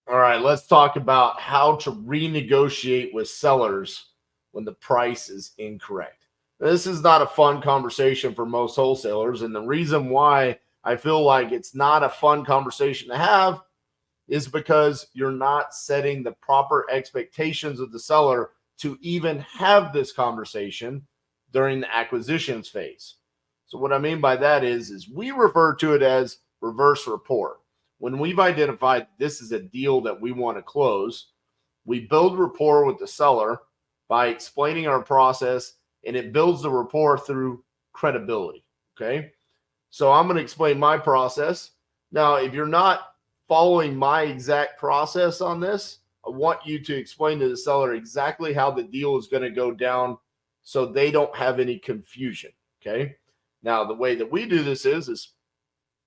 All right, let's talk about how to renegotiate with sellers when the price is incorrect. This is not a fun conversation for most wholesalers. And the reason why I feel like it's not a fun conversation to have is because you're not setting the proper expectations of the seller to even have this conversation during the acquisitions phase. So what I mean by that is we refer to it as reverse rapport. When we've identified this is a deal that we want to close, we build rapport with the seller by explaining our process, and it builds the rapport through credibility. Okay. So I'm going to explain my process. Now, if you're not following my exact process on this, I want you to explain to the seller exactly how the deal is going to go down so they don't have any confusion. Okay. Now, the way that we do this is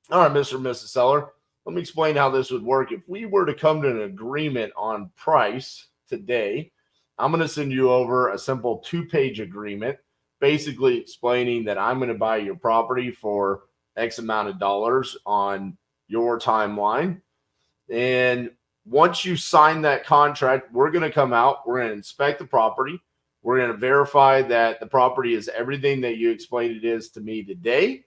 all right, Mr. and Mrs. Seller, let me explain how this would work. If we were to come to an agreement on price today, I'm going to send you over a simple 2-page agreement, basically explaining that I'm going to buy your property for X amount of dollars on your timeline. And once you sign that contract, we're going to come out, we're going to inspect the property. We're going to verify that the property is everything that you explained it is to me today.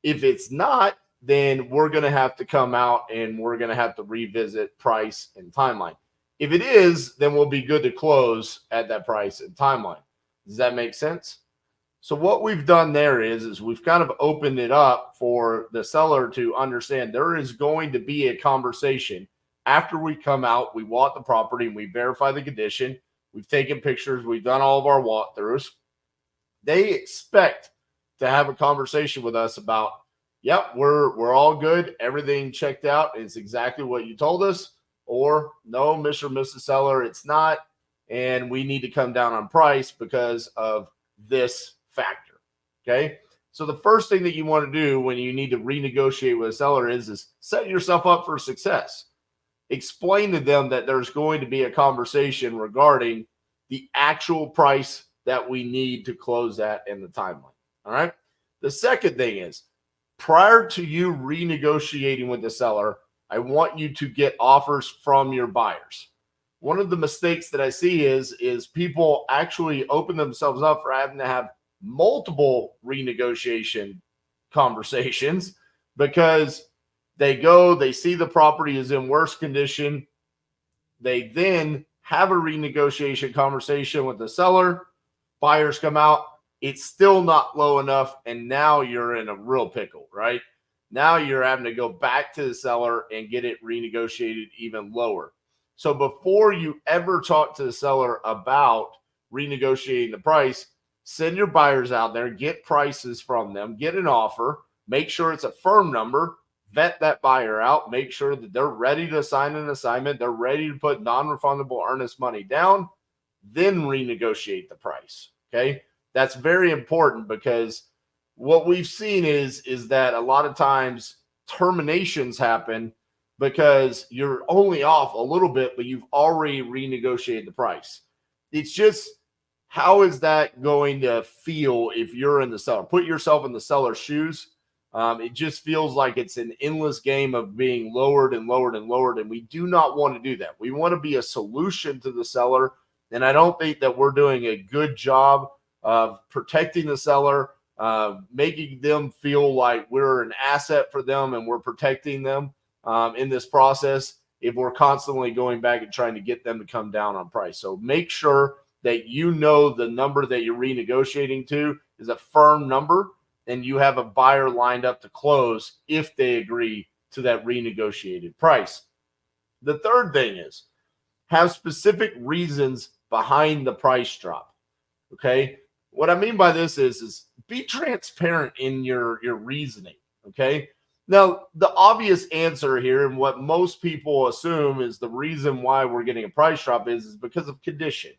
If it's not, then we're going to have to come out and we're going to have to revisit price and timeline. If it is, then we'll be good to close at that price and timeline. Does that make sense? So what we've done there is we've kind of opened it up for the seller to understand there is going to be a conversation after we come out, we walk the property and we verify the condition. We've taken pictures. We've done all of our walkthroughs. They expect to have a conversation with us about, yep, we're all good. Everything checked out. It's exactly what you told us. Or no, Mr. and Mrs. Seller, it's not. And we need to come down on price because of this factor. Okay. So the first thing that you want to do when you need to renegotiate with a seller is set yourself up for success. Explain to them that there's going to be a conversation regarding the actual price that we need to close at in the timeline. All right. The second thing is, prior to you renegotiating with the seller, I want you to get offers from your buyers. One of the mistakes that I see is people actually open themselves up for having to have multiple renegotiation conversations because they see the property is in worse condition. They then have a renegotiation conversation with the seller. Buyers come out. It's still not low enough. And now you're in a real pickle, right? Now you're having to go back to the seller and get it renegotiated even lower. So before you ever talk to the seller about renegotiating the price, send your buyers out there, get prices from them, get an offer, make sure it's a firm number, vet that buyer out, make sure that they're ready to sign an assignment, they're ready to put non-refundable earnest money down, then renegotiate the price. Okay. That's very important because what we've seen is that a lot of times terminations happen because you're only off a little bit, but you've already renegotiated the price. It's just, how is that going to feel if you're in the seller? Put yourself in the seller's shoes. It just feels like it's an endless game of being lowered and lowered and lowered, and we do not want to do that. We want to be a solution to the seller, and I don't think that we're doing a good job of protecting the seller, making them feel like we're an asset for them and we're protecting them in this process if we're constantly going back and trying to get them to come down on price. So make sure that you know the number that you're renegotiating to is a firm number and you have a buyer lined up to close if they agree to that renegotiated price. The third thing is have specific reasons behind the price drop. Okay. What I mean by this is be transparent in your reasoning. Okay. Now, the obvious answer here and what most people assume is the reason why we're getting a price drop is because of condition.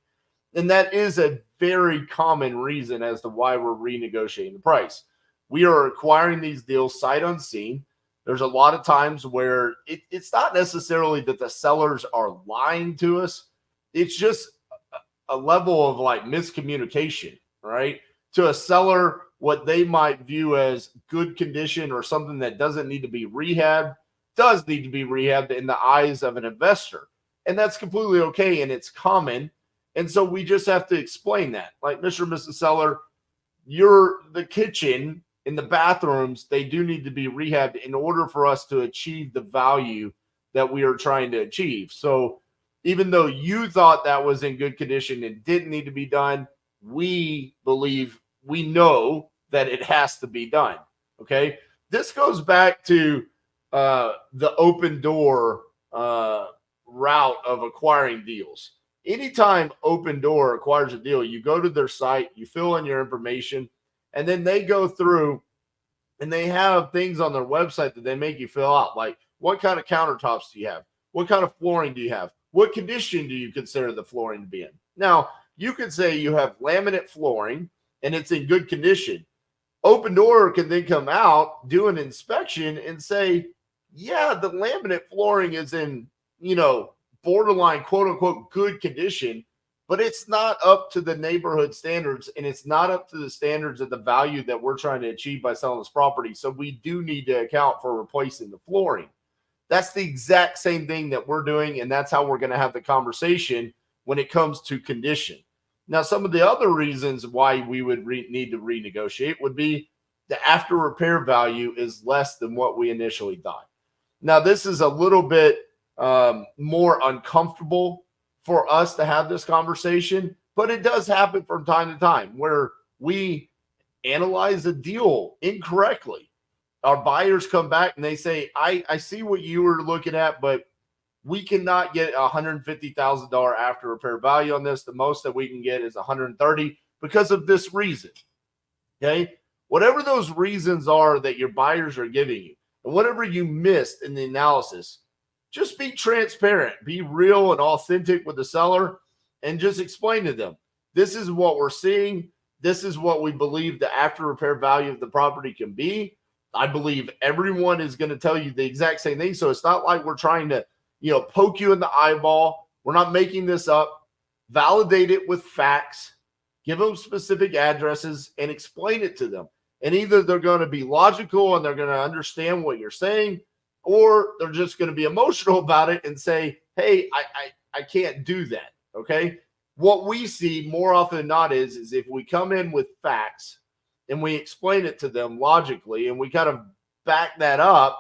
And that is a very common reason as to why we're renegotiating the price. We are acquiring these deals sight unseen. There's a lot of times where it's not necessarily that the sellers are lying to us. It's just a level of like miscommunication, right? To a seller, what they might view as good condition or something that doesn't need to be rehabbed does need to be rehabbed in the eyes of an investor. And that's completely okay, and it's common. And so we just have to explain that. Like, Mr. and Mrs. Seller, the kitchen and the bathrooms, they do need to be rehabbed in order for us to achieve the value that we are trying to achieve. So even though you thought that was in good condition and didn't need to be done, we know that it has to be done. Okay. This goes back to the open door route of acquiring deals. Anytime Open Door acquires a deal, you go to their site, you fill in your information, and then they go through and they have things on their website that they make you fill out, like what kind of countertops do you have? What kind of flooring do you have? What condition do you consider the flooring to be in? Now, you could say you have laminate flooring and it's in good condition. Open Door can then come out, do an inspection, and say, yeah, the laminate flooring is in, borderline quote unquote good condition, but it's not up to the neighborhood standards, and it's not up to the standards of the value that we're trying to achieve by selling this property. So we do need to account for replacing the flooring. That's the exact same thing that we're doing, and that's how we're going to have the conversation when it comes to condition. Now, some of the other reasons why we would need to renegotiate would be the after repair value is less than what we initially thought. Now, this is a little bit more uncomfortable for us to have this conversation, but it does happen from time to time where we analyze a deal incorrectly. Our buyers come back and they say, I see what you were looking at, but we cannot get $150,000 after repair value on this. The most that we can get is $130,000 because of this reason. Okay. Whatever those reasons are that your buyers are giving you, and whatever you missed in the analysis, just be transparent, be real and authentic with the seller, and just explain to them, this is what we're seeing. This is what we believe the after repair value of the property can be. I believe everyone is going to tell you the exact same thing. So it's not like we're trying to, poke you in the eyeball. We're not making this up. Validate it with facts, give them specific addresses, and explain it to them. And either they're going to be logical and they're going to understand what you're saying, or they're just going to be emotional about it and say, hey, I can't do that. Okay. What we see more often than not is if we come in with facts and we explain it to them logically, and we kind of back that up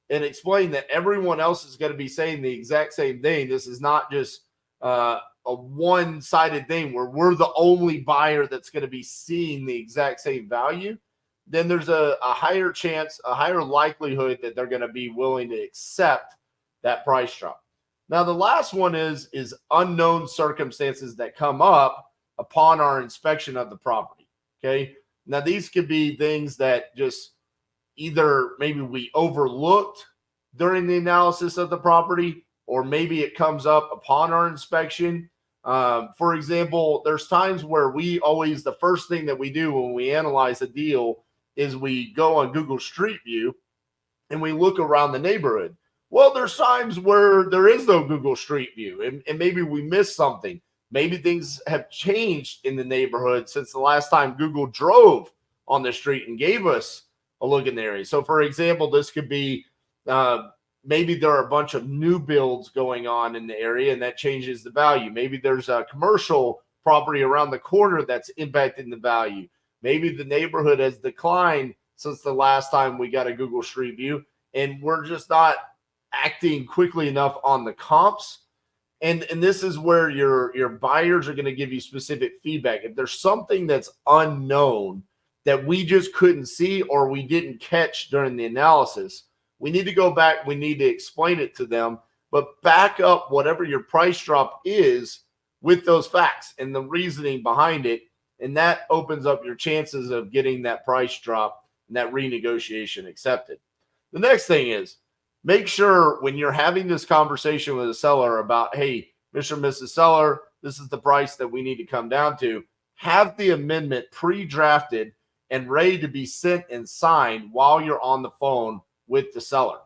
and explain that everyone else is going to be saying the exact same thing. This is not just a one-sided thing where we're the only buyer that's going to be seeing the exact same value. Then there's a higher chance, a higher likelihood that they're going to be willing to accept that price drop. Now, the last one is unknown circumstances that come up upon our inspection of the property. Okay. Now, these could be things that just either maybe we overlooked during the analysis of the property, or maybe it comes up upon our inspection. For example, there's times where the first thing that we do when we analyze a deal is we go on Google Street View and we look around the neighborhood. Well, there's times where there is no Google Street View, and maybe we missed something. Maybe things have changed in the neighborhood since the last time Google drove on the street and gave us a look in the area. So, for example, this could be maybe there are a bunch of new builds going on in the area, and that changes the value. Maybe there's a commercial property around the corner that's impacting the value. Maybe the neighborhood has declined since the last time we got a Google Street View, and we're just not acting quickly enough on the comps. And this is where your buyers are going to give you specific feedback. If there's something that's unknown that we just couldn't see or we didn't catch during the analysis, we need to go back. We need to explain it to them, but back up whatever your price drop is with those facts and the reasoning behind it. And that opens up your chances of getting that price drop and that renegotiation accepted. The next thing is, make sure when you're having this conversation with a seller about, hey, Mr. and Mrs. Seller, this is the price that we need to come down to, have the amendment pre-drafted and ready to be sent and signed while you're on the phone with the seller.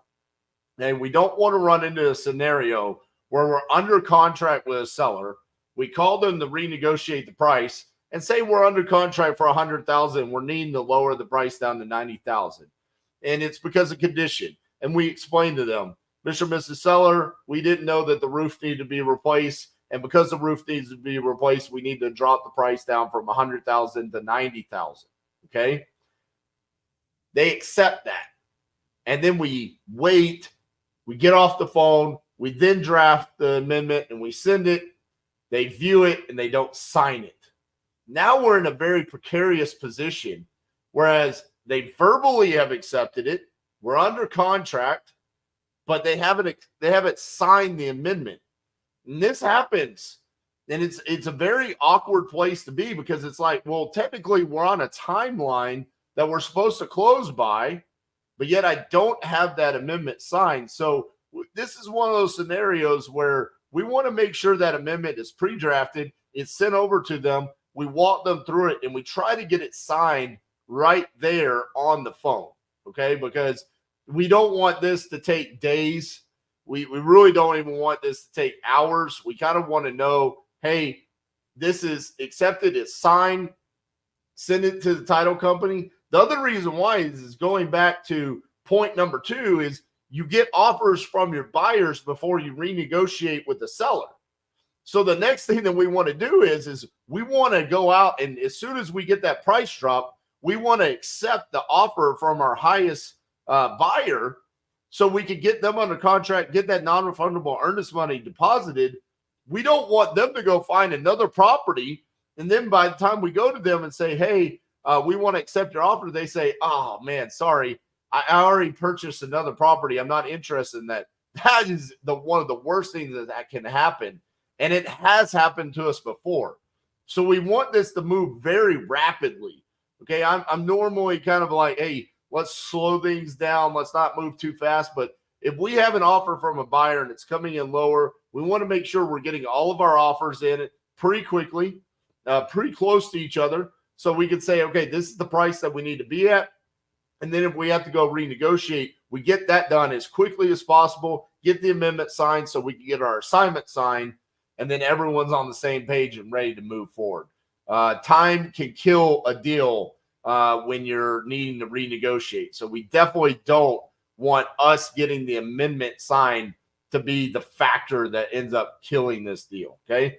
And we don't want to run into a scenario where we're under contract with a seller. We call them to renegotiate the price and say we're under contract for $100,000. We're needing to lower the price down to $90,000. And it's because of condition. and we explain to them, Mr. and Mrs. Seller, we didn't know that the roof needed to be replaced. And because the roof needs to be replaced, we need to drop the price down from 100,000 to 90,000. Okay. They accept that. And then we wait, we get off the phone, we then draft the amendment and we send it. They view it and they don't sign it. Now we're in a very precarious position, whereas they verbally have accepted it. We're under contract, but they haven't signed the amendment. And this happens, and it's a very awkward place to be, because it's like, well, technically we're on a timeline that we're supposed to close by, but yet I don't have that amendment signed. So this is one of those scenarios where we want to make sure that amendment is pre-drafted, it's sent over to them, we walk them through it, and we try to get it signed right there on the phone, okay? Because we don't want this to take days. We really don't even want this to take hours. We kind of want to know, hey, this is accepted, it's signed, send it to the title company. The other reason why is going back to point number 2 is you get offers from your buyers before you renegotiate with the seller. So the next thing that we want to do is we want to go out, and as soon as we get that price drop, we want to accept the offer from our highest buyer, so we can get them under contract, get that non-refundable earnest money deposited. We don't want them to go find another property, and then by the time we go to them and say, hey, we want to accept your offer, they say, oh man, sorry, I already purchased another property, I'm not interested in that. That is one of the worst things that can happen, and it has happened to us before. So we want this to move very rapidly. Okay, I'm normally kind of like, hey, let's slow things down, let's not move too fast. But if we have an offer from a buyer and it's coming in lower, we want to make sure we're getting all of our offers in pretty quickly, pretty close to each other, so we can say, okay, this is the price that we need to be at. And then if we have to go renegotiate, we get that done as quickly as possible, get the amendment signed so we can get our assignment signed, and then everyone's on the same page and ready to move forward. Time can kill a deal when you're needing to renegotiate. So we definitely don't want us getting the amendment signed to be the factor that ends up killing this deal. Okay.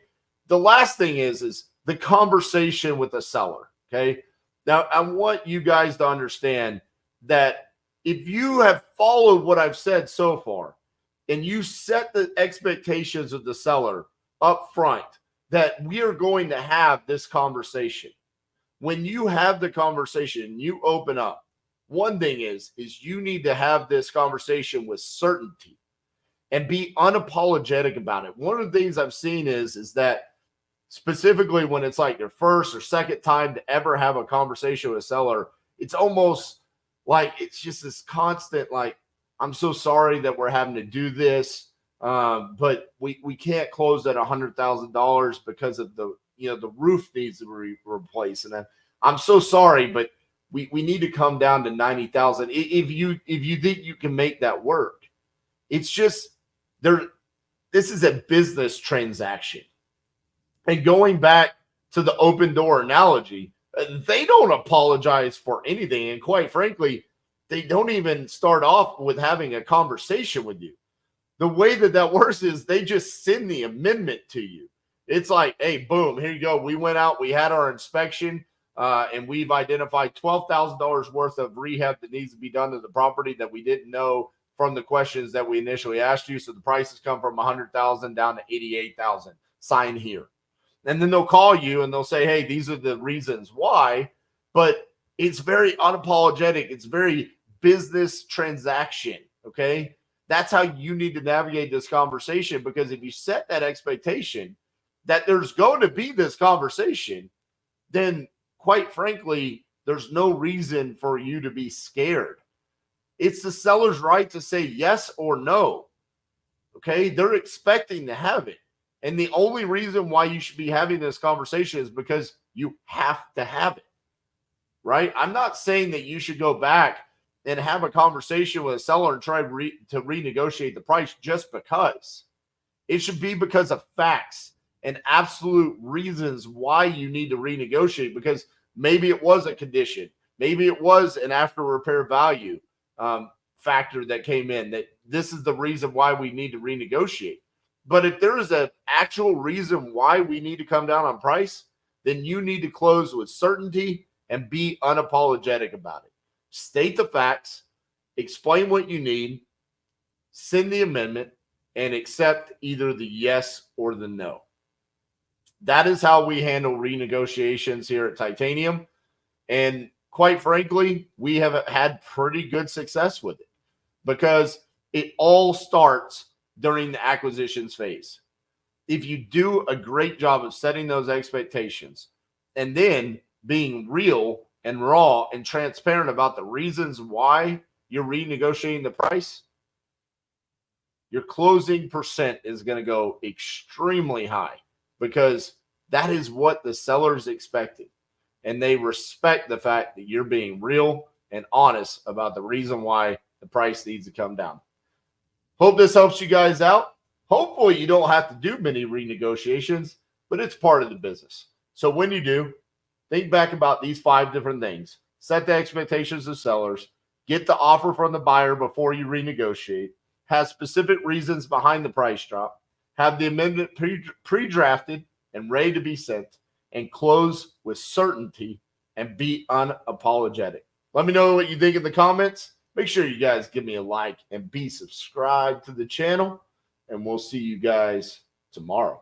The last thing is the conversation with the seller. Okay. Now I want you guys to understand that if you have followed what I've said so far, and you set the expectations of the seller up front, that we are going to have this conversation. When you have the conversation, you open up. One thing is you need to have this conversation with certainty and be unapologetic about it. One of the things I've seen is that specifically when it's like your first or second time to ever have a conversation with a seller, it's almost like it's just this constant, like, I'm so sorry that we're having to do this, but we can't close at $100,000 because of the roof needs to be replaced, and I'm so sorry, but we need to come down to 90,000. If you think you can make that work, it's just there. This is a business transaction, and going back to the open door analogy, they don't apologize for anything, and quite frankly, they don't even start off with having a conversation with you. The way that works is they just send the amendment to you. It's like, hey, boom, here you go. We went out, we had our inspection, and we've identified $12,000 worth of rehab that needs to be done to the property that we didn't know from the questions that we initially asked you. So the prices come from $100,000 down to $88,000. Sign here. And then they'll call you and they'll say, hey, these are the reasons why. But it's very unapologetic. It's very business transaction. Okay. That's how you need to navigate this conversation, because if you set that expectation that there's going to be this conversation, then quite frankly, there's no reason for you to be scared. It's the seller's right to say yes or no. Okay. They're expecting to have it. And the only reason why you should be having this conversation is because you have to have it. Right. I'm not saying that you should go back and have a conversation with a seller and try to renegotiate the price just because. It should be because of facts and absolute reasons why you need to renegotiate, because maybe it was a condition. Maybe it was an after repair value. factor that came in, that this is the reason why we need to renegotiate. But if there is an actual reason why we need to come down on price, then you need to close with certainty and be unapologetic about it. State the facts, explain what you need, send the amendment, and accept either the yes or the no. That is how we handle renegotiations here at Titanium. And quite frankly, we have had pretty good success with it because it all starts during the acquisitions phase. If you do a great job of setting those expectations and then being real and raw and transparent about the reasons why you're renegotiating the price, your closing percent is going to go extremely high because that is what the sellers expected. And they respect the fact that you're being real and honest about the reason why the price needs to come down. Hope this helps you guys out. Hopefully you don't have to do many renegotiations, but it's part of the business. So when you do, think back about these 5 different things. Set the expectations of sellers. Get the offer from the buyer before you renegotiate. Have specific reasons behind the price drop. Have the amendment pre-drafted and ready to be sent. And close with certainty and be unapologetic. Let me know what you think in the comments. Make sure you guys give me a like and be subscribed to the channel. And we'll see you guys tomorrow.